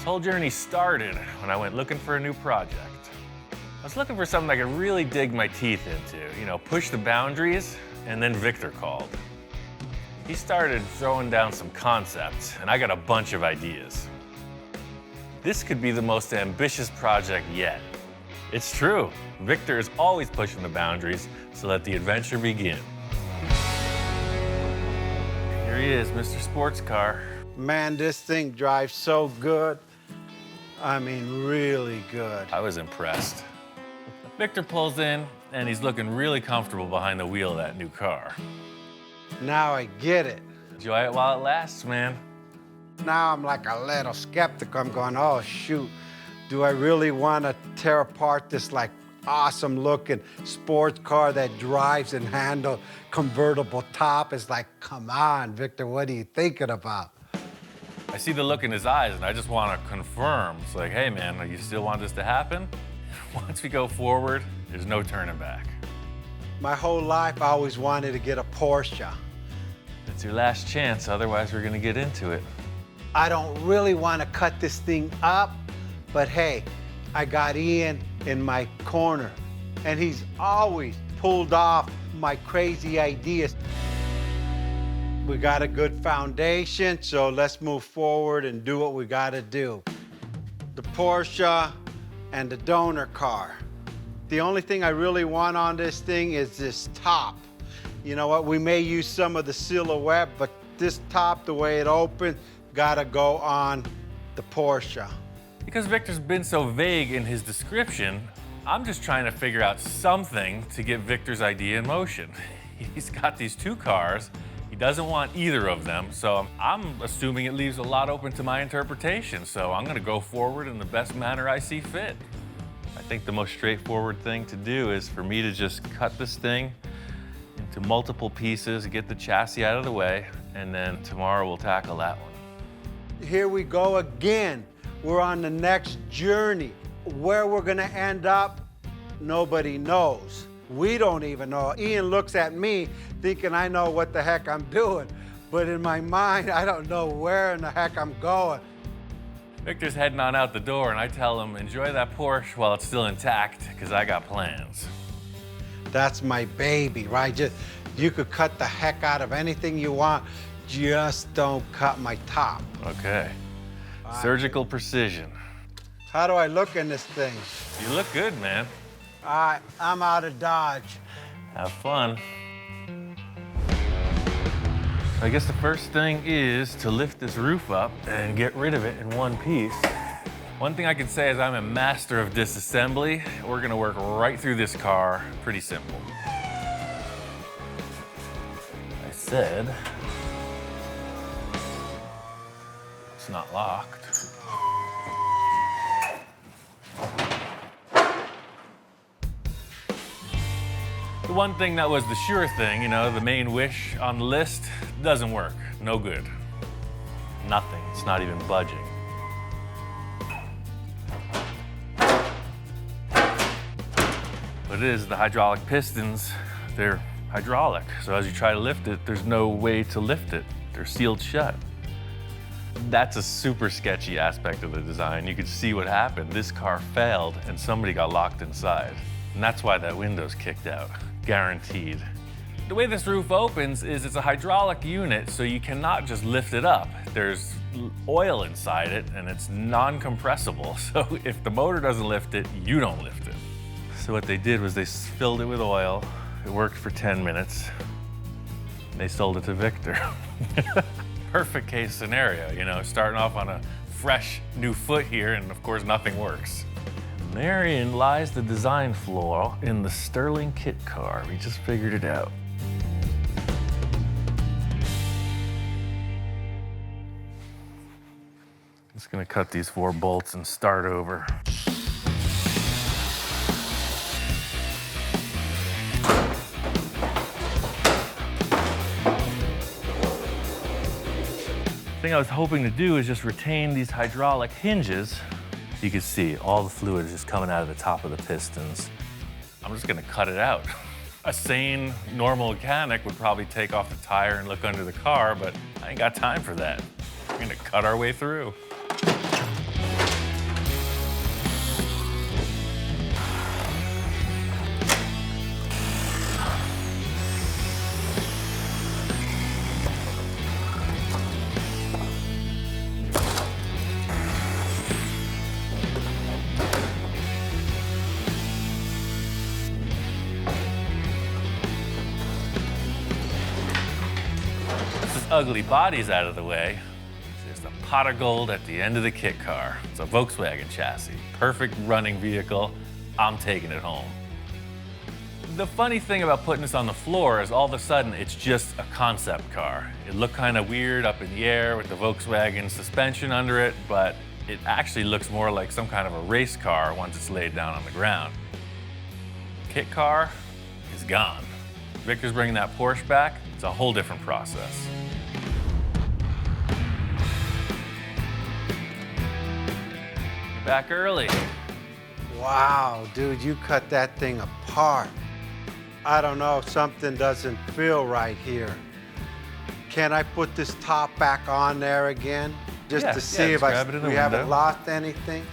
This whole journey started when I went looking for a new project. I was looking for something I could really dig my teeth into, push the boundaries, and then Victor called. He started throwing down some concepts, and I got a bunch of ideas. This could be the most ambitious project yet. It's true, Victor is always pushing the boundaries, so let the adventure begin. Here he is, Mr. Sports Car. Man, this thing drives so good. I mean, really good. I was impressed. Victor pulls in, and he's looking really comfortable behind the wheel of that new car. Now I get it. Enjoy it while it lasts, man. Now I'm like a little skeptic. I'm going, oh, shoot. Do I really want to tear apart this like awesome looking sports car that drives and handles convertible top? It's like, come on, Victor, what are you thinking about? I see the look in his eyes, and I just want to confirm. It's like, hey, man, you still want this to happen? Once we go forward, there's no turning back. My whole life, I always wanted to get a Porsche. It's your last chance, otherwise we're going to get into it. I don't really want to cut this thing up, but hey, I got Ian in my corner, and he's always pulled off my crazy ideas. We got a good foundation, so let's move forward and do what we got to do. The Porsche and the donor car. The only thing I really want on this thing is this top. You know what, we may use some of the silhouette, but this top, the way it opens, gotta go on the Porsche. Because Victor's been so vague in his description, I'm just trying to figure out something to get Victor's idea in motion. He's got these two cars. He doesn't want either of them, so I'm assuming it leaves a lot open to my interpretation, so I'm gonna go forward in the best manner I see fit. I think the most straightforward thing to do is for me to just cut this thing into multiple pieces, get the chassis out of the way, and then tomorrow we'll tackle that one. Here we go again. We're on the next journey. Where we're gonna end up, nobody knows. We don't even know. Ian looks at me thinking I know what the heck I'm doing, but in my mind, I don't know where in the heck I'm going. Victor's heading on out the door, and I tell him, enjoy that Porsche while it's still intact, because I got plans. That's my baby, right? You could cut the heck out of anything you want, just don't cut my top. Okay. Surgical precision. How do I look in this thing? You look good, man. All right, I'm out of Dodge. Have fun. I guess the first thing is to lift this roof up and get rid of it in one piece. One thing I can say is I'm a master of disassembly. We're gonna work right through this car, pretty simple. I said, it's not locked. The one thing that was the sure thing, the main wish on the list, doesn't work. No good. Nothing. It's not even budging. What it is, the hydraulic pistons, they're hydraulic. So as you try to lift it, there's no way to lift it. They're sealed shut. That's a super sketchy aspect of the design. You could see what happened. This car failed and somebody got locked inside. And that's why that window's kicked out. Guaranteed. The way this roof opens is it's a hydraulic unit, so you cannot just lift it up. There's oil inside it, and it's non-compressible. So if the motor doesn't lift it, you don't lift it. So what they did was they filled it with oil. It worked for 10 minutes. And they sold it to Victor. Perfect case scenario, starting off on a fresh new foot here, and of course nothing works. Therein lies the design flaw in the Sterling kit car. We just figured it out. Just gonna cut these 4 bolts and start over. The thing I was hoping to do is just retain these hydraulic hinges. You can see all the fluid is just coming out of the top of the pistons. I'm just gonna cut it out. A sane, normal mechanic would probably take off the tire and look under the car, but I ain't got time for that. We're gonna cut our way through. ugly body's out of the way, there's the pot of gold at the end of the kit car. It's a Volkswagen chassis, perfect running vehicle. I'm taking it home. The funny thing about putting this on the floor is all of a sudden it's just a concept car. It looked kind of weird up in the air with the Volkswagen suspension under it, but it actually looks more like some kind of a race car once it's laid down on the ground. Kit car is gone. Victor's bringing that Porsche back. It's a whole different process. Back early. Wow, dude, you cut that thing apart. I don't know, something doesn't feel right here. Can I put this top back on there again? Just to see if we haven't lost anything?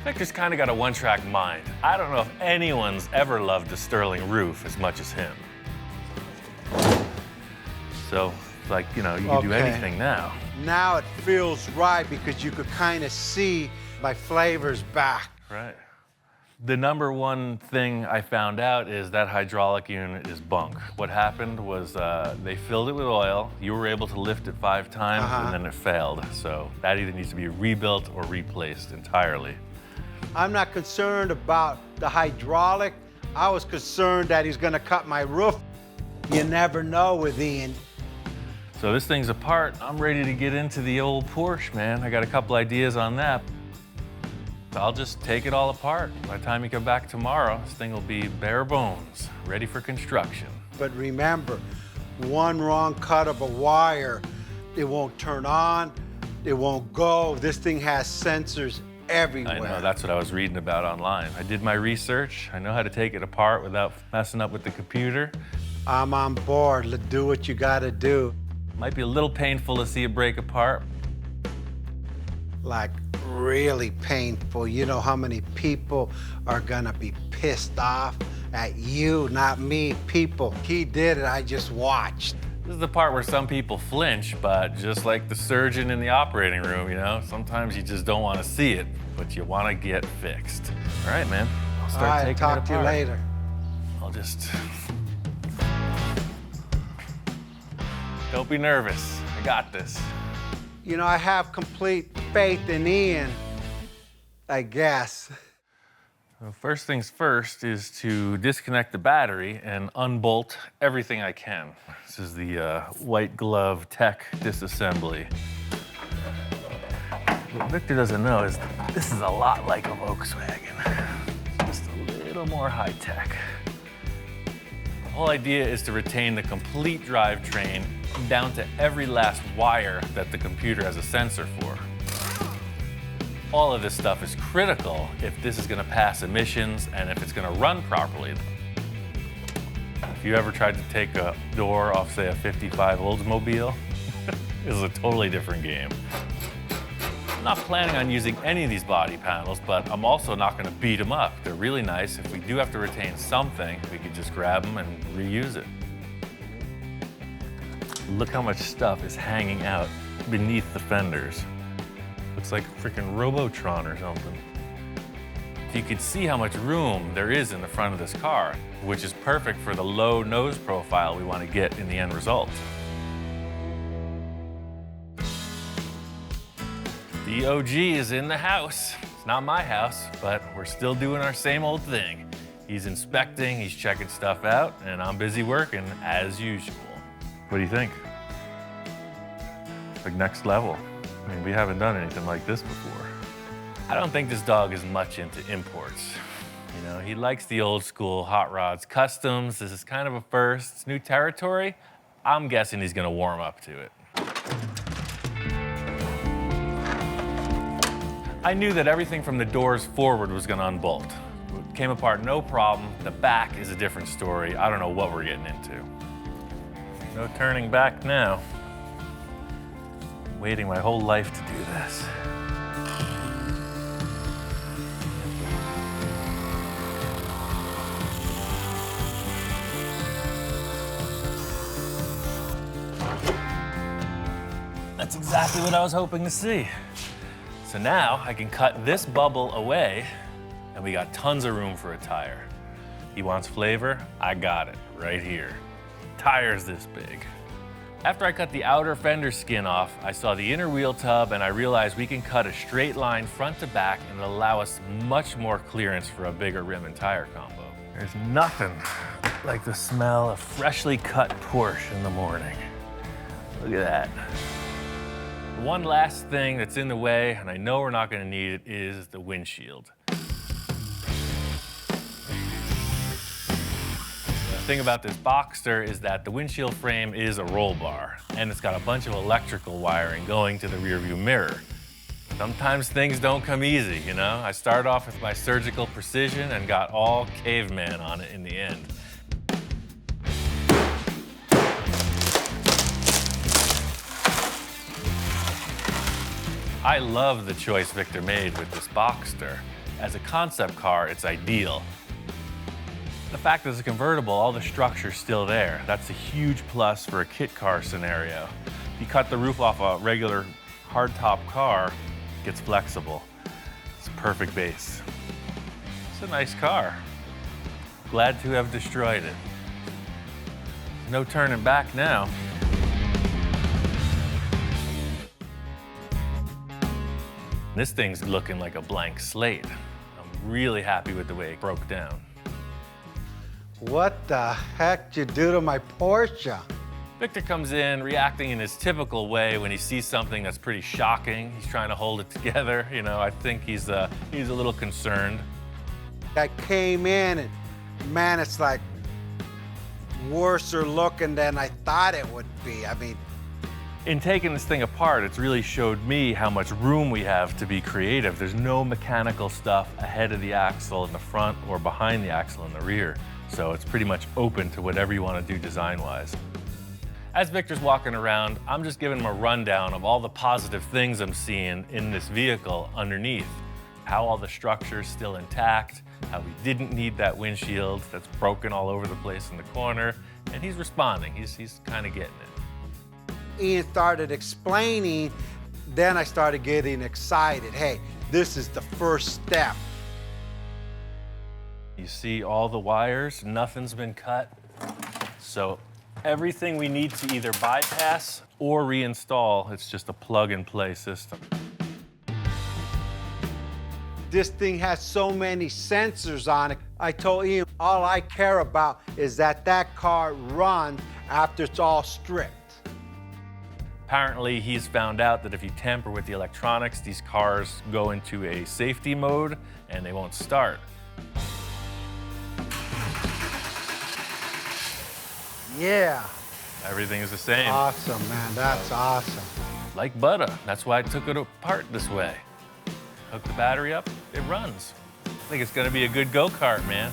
Victor's kind of got a one-track mind. I don't know if anyone's ever loved a Sterling roof as much as him. So, like, you know, you can do anything now. Now it feels right because you could kind of see my flavors back. Right. The number one thing I found out is that hydraulic unit is bunk. What happened was they filled it with oil. You were able to lift it 5 times and then it failed. So that either needs to be rebuilt or replaced entirely. I'm not concerned about the hydraulic. I was concerned that he's gonna cut my roof. You never know with Ian. So this thing's apart. I'm ready to get into the old Porsche, man. I got a couple ideas on that. I'll just take it all apart. By the time you come back tomorrow, this thing will be bare bones, ready for construction. But remember, one wrong cut of a wire, it won't turn on, it won't go. This thing has sensors everywhere. I know, that's what I was reading about online. I did my research. I know how to take it apart without messing up with the computer. I'm on board. Let's do what you gotta do. Might be a little painful to see it break apart. Like, really painful. You know how many people are gonna be pissed off at you, not me, people. He did it, I just watched. This is the part where some people flinch, but just like the surgeon in the operating room, you know, sometimes you just don't want to see it, but you want to get fixed. All right, man. I'll start taking it apart. Talk to you later. I'll just... Don't be nervous. I got this. You know, I have complete faith in Ian, I guess. Well, first things first is to disconnect the battery and unbolt everything I can. This is the white glove tech disassembly. What Victor doesn't know is this is a lot like a Volkswagen, just a little more high tech. The whole idea is to retain the complete drivetrain down to every last wire that the computer has a sensor for. All of this stuff is critical if this is going to pass emissions and if it's going to run properly. If you ever tried to take a door off, say, a 55 Oldsmobile, this is a totally different game. I'm not planning on using any of these body panels, but I'm also not going to beat them up. They're really nice. If we do have to retain something, we could just grab them and reuse it. Look how much stuff is hanging out beneath the fenders. Looks like a freaking Robotron or something. You can see how much room there is in the front of this car, which is perfect for the low nose profile we want to get in the end result. The OG is in the house. It's not my house, but we're still doing our same old thing. He's inspecting, he's checking stuff out, and I'm busy working as usual. What do you think? Like next level. I mean, we haven't done anything like this before. I don't think this dog is much into imports. You know, he likes the old school hot rods, customs. This is kind of a first. It's new territory. I'm guessing he's gonna warm up to it. I knew that everything from the doors forward was gonna unbolt. It came apart no problem. The back is a different story. I don't know what we're getting into. No turning back now. Waiting my whole life to do this. That's exactly what I was hoping to see. So now I can cut this bubble away and we got tons of room for a tire. He wants flavor, I got it right here. Tire's this big. After I cut the outer fender skin off, I saw the inner wheel tub and I realized we can cut a straight line front to back and it'll allow us much more clearance for a bigger rim and tire combo. There's nothing like the smell of freshly cut Porsche in the morning. Look at that. One last thing that's in the way, and I know we're not gonna need it, is the windshield. The thing about this Boxster is that the windshield frame is a roll bar, and it's got a bunch of electrical wiring going to the rearview mirror. Sometimes things don't come easy, you know? I started off with my surgical precision and got all caveman on it in the end. I love the choice Victor made with this Boxster. As a concept car, it's ideal. The fact that it's a convertible, all the structure's still there. That's a huge plus for a kit car scenario. If you cut the roof off a regular hardtop car, it gets flexible. It's a perfect base. It's a nice car. Glad to have destroyed it. No turning back now. This thing's looking like a blank slate. I'm really happy with the way it broke down. What the heck did you do to my Porsche? Victor comes in reacting in his typical way when he sees something that's pretty shocking. He's trying to hold it together. You know, I think he's a little concerned. I came in and man, it's like worser looking than I thought it would be. I mean, In taking this thing apart, it's really showed me how much room we have to be creative. There's no mechanical stuff ahead of the axle in the front or behind the axle in the rear. So it's pretty much open to whatever you want to do design-wise. As Victor's walking around, I'm just giving him a rundown of all the positive things I'm seeing in this vehicle underneath. How all the structure's still intact, how we didn't need that windshield that's broken all over the place in the corner, and he's responding. He's kind of getting it. Ian started explaining, then I started getting excited. Hey, this is the first step. You see all the wires, nothing's been cut. So everything we need to either bypass or reinstall, it's just a plug-and-play system. This thing has so many sensors on it. I told Ian, all I care about is that that car runs after it's all stripped. Apparently, he's found out that if you tamper with the electronics, these cars go into a safety mode and they won't start. Yeah. Everything is the same. Awesome, man. That's awesome. Like butter. That's why I took it apart this way. Hook the battery up, it runs. I think it's gonna be a good go-kart, man.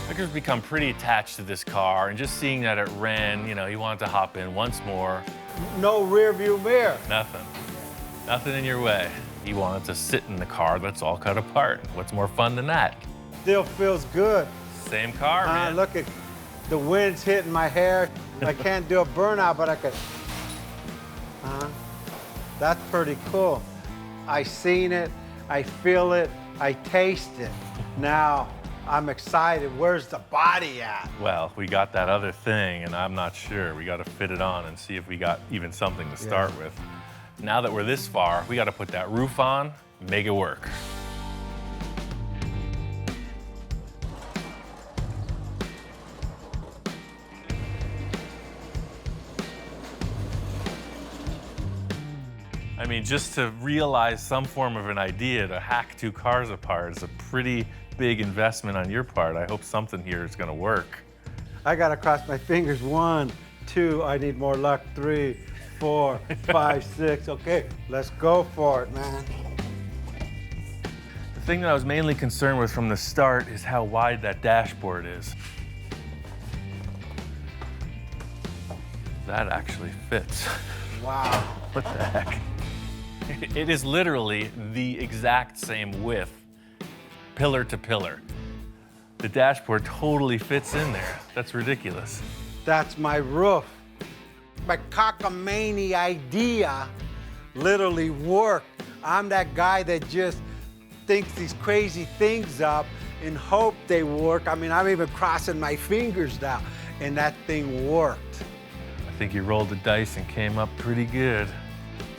Victor's become pretty attached to this car, and just seeing that it ran, you know, he wanted to hop in once more. No rear view mirror. Nothing. Nothing in your way. He wanted to sit in the car that's all cut apart. What's more fun than that? Still feels good. Same car, man. Look at the wind's hitting my hair. I can't do a burnout, but I could. That's pretty cool. I seen it, I feel it, I taste it. Now I'm excited. Where's the body at? Well, we got that other thing, and I'm not sure. We got to fit it on and see if we got even something to start with. Now that we're this far, we got to put that roof on, make it work. I mean, just to realize some form of an idea to hack two cars apart is a pretty big investment on your part. I hope something here is gonna work. I gotta cross my fingers. 1, 2, I need more luck. 3, 4, 5, 6. Okay, let's go for it, man. The thing that I was mainly concerned with from the start is how wide that dashboard is. That actually fits. Wow. What the heck? It is literally the exact same width, pillar to pillar. The dashboard totally fits in there. That's ridiculous. That's my roof. My cockamamie idea literally worked. I'm that guy that just thinks these crazy things up and hope they work. I mean, I'm even crossing my fingers now, and that thing worked. I think you rolled the dice and came up pretty good.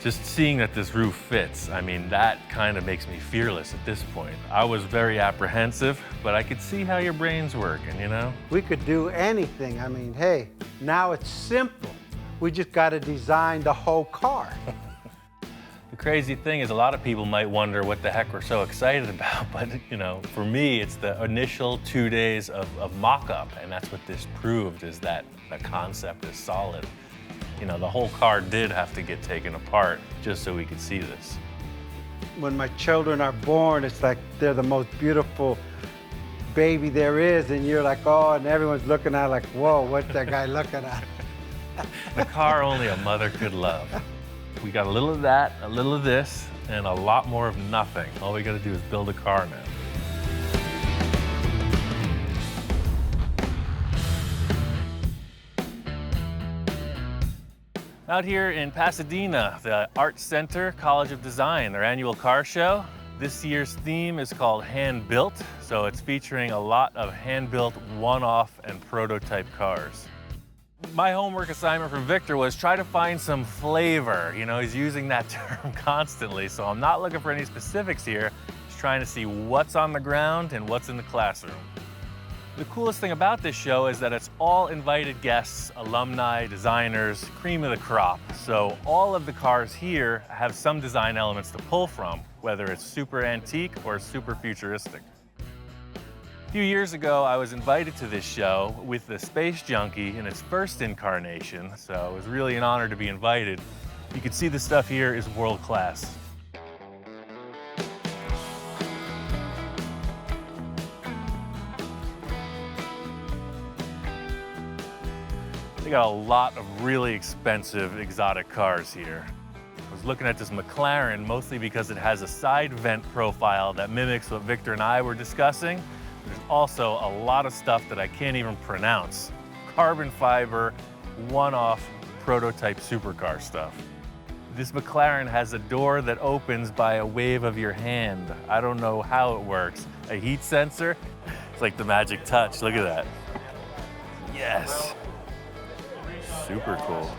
Just seeing that this roof fits, I mean, that kind of makes me fearless at this point. I was very apprehensive, but I could see how your brain's working, you know? We could do anything. I mean, hey, now it's simple. We just got to design the whole car. The crazy thing is a lot of people might wonder what the heck we're so excited about, but you know, for me, it's the initial 2 days of mock-up, and that's what this proved, is that the concept is solid. You know, the whole car did have to get taken apart just so we could see this. When my children are born, it's like they're the most beautiful baby there is, and you're like, oh, and everyone's looking at it like, whoa, what's that guy looking at? The car only a mother could love. We got a little of that, a little of this, and a lot more of nothing. All we gotta do is build a car now. Out here in Pasadena, the Art Center College of Design, their annual car show. This year's theme is called Hand Built, so it's featuring a lot of hand-built one-off and prototype cars. My homework assignment from Victor was try to find some flavor. You know, he's using that term constantly, so I'm not looking for any specifics here. Just trying to see what's on the ground and what's in the classroom. The coolest thing about this show is that it's all invited guests, alumni, designers, cream of the crop. So all of the cars here have some design elements to pull from, whether it's super antique or super futuristic. A few years ago, I was invited to this show with the Space Junkie in its first incarnation, so it was really an honor to be invited. You can see the stuff here is world class. They got a lot of really expensive exotic cars here. I was looking at this McLaren mostly because it has a side vent profile that mimics what Victor and I were discussing. There's also a lot of stuff that I can't even pronounce. Carbon fiber, one-off prototype supercar stuff. This McLaren has a door that opens by a wave of your hand. I don't know how it works. A heat sensor? It's like the magic touch, look at that. Yes. Super cool.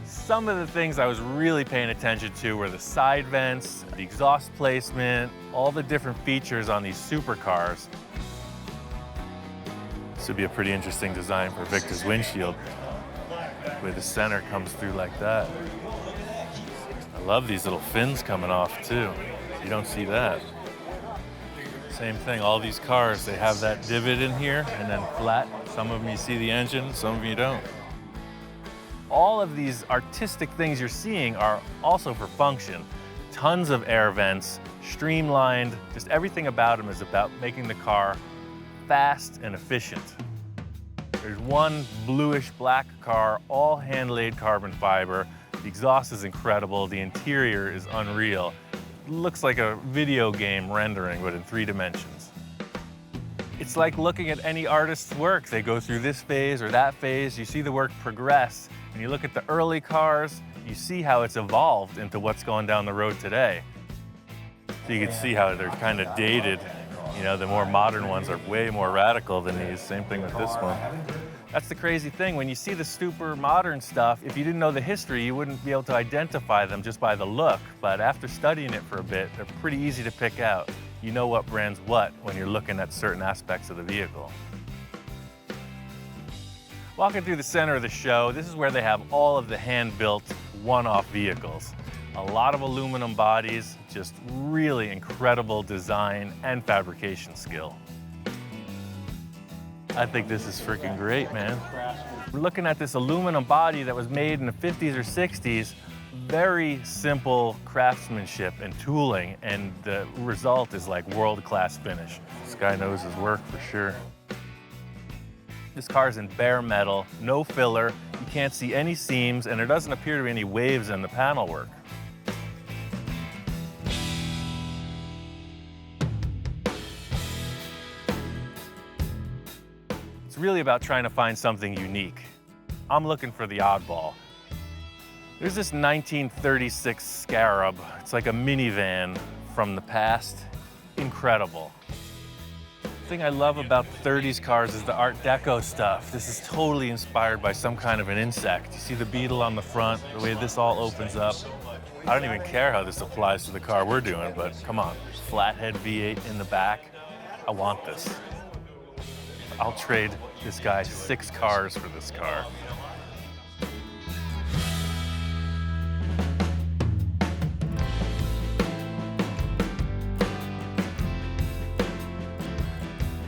Some of the things I was really paying attention to were the side vents, the exhaust placement, all the different features on these supercars. This would be a pretty interesting design for Victor's windshield, where the center comes through like that. I love these little fins coming off too. You don't see that. Same thing, all these cars, they have that divot in here and then flat. Some of them you see the engine, some of them you don't. All of these artistic things you're seeing are also for function. Tons of air vents, streamlined, just everything about them is about making the car fast and efficient. There's one bluish black car, all hand-laid carbon fiber. The exhaust is incredible, the interior is unreal. It looks like a video game rendering, but in 3 dimensions. It's like looking at any artist's work. They go through this phase or that phase, you see the work progress. When you look at the early cars, you see how it's evolved into what's going down the road today. So you can see how they're kind of dated. You know, the more modern ones are way more radical than these. Same thing with this one. That's the crazy thing. When you see the super modern stuff, if you didn't know the history, you wouldn't be able to identify them just by the look. But after studying it for a bit, they're pretty easy to pick out. You know what brand's what when you're looking at certain aspects of the vehicle. Walking through the center of the show, this is where they have all of the hand-built, one-off vehicles. A lot of aluminum bodies, just really incredible design and fabrication skill. I think this is freaking great, man. We're looking at this aluminum body that was made in the 50s or 60s, very simple craftsmanship and tooling, and the result is like world-class finish. This guy knows his work for sure. This car's in bare metal, no filler, you can't see any seams, and there doesn't appear to be any waves in the panel work. It's really about trying to find something unique. I'm looking for the oddball. There's this 1936 Scarab. It's like a minivan from the past. Incredible. The thing I love about the 30s cars is the Art Deco stuff. This is totally inspired by some kind of an insect. You see the beetle on the front, the way this all opens up. I don't even care how this applies to the car we're doing, but come on, flathead V8 in the back. I want this. I'll trade this guy 6 cars for this car.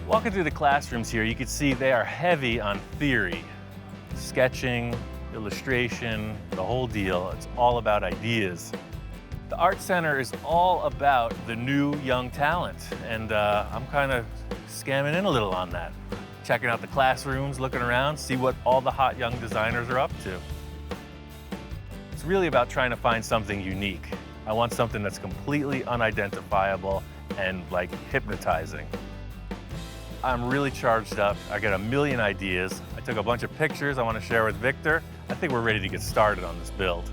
Walking through the classrooms here, you can see they are heavy on theory. Sketching, illustration, the whole deal. It's all about ideas. The Art Center is all about the new young talent, and I'm kind of scamming in a little on that. Checking out the classrooms, looking around, see what all the hot young designers are up to. It's really about trying to find something unique. I want something that's completely unidentifiable and like hypnotizing. I'm really charged up. I got a million ideas. I took a bunch of pictures I want to share with Victor. I think we're ready to get started on this build.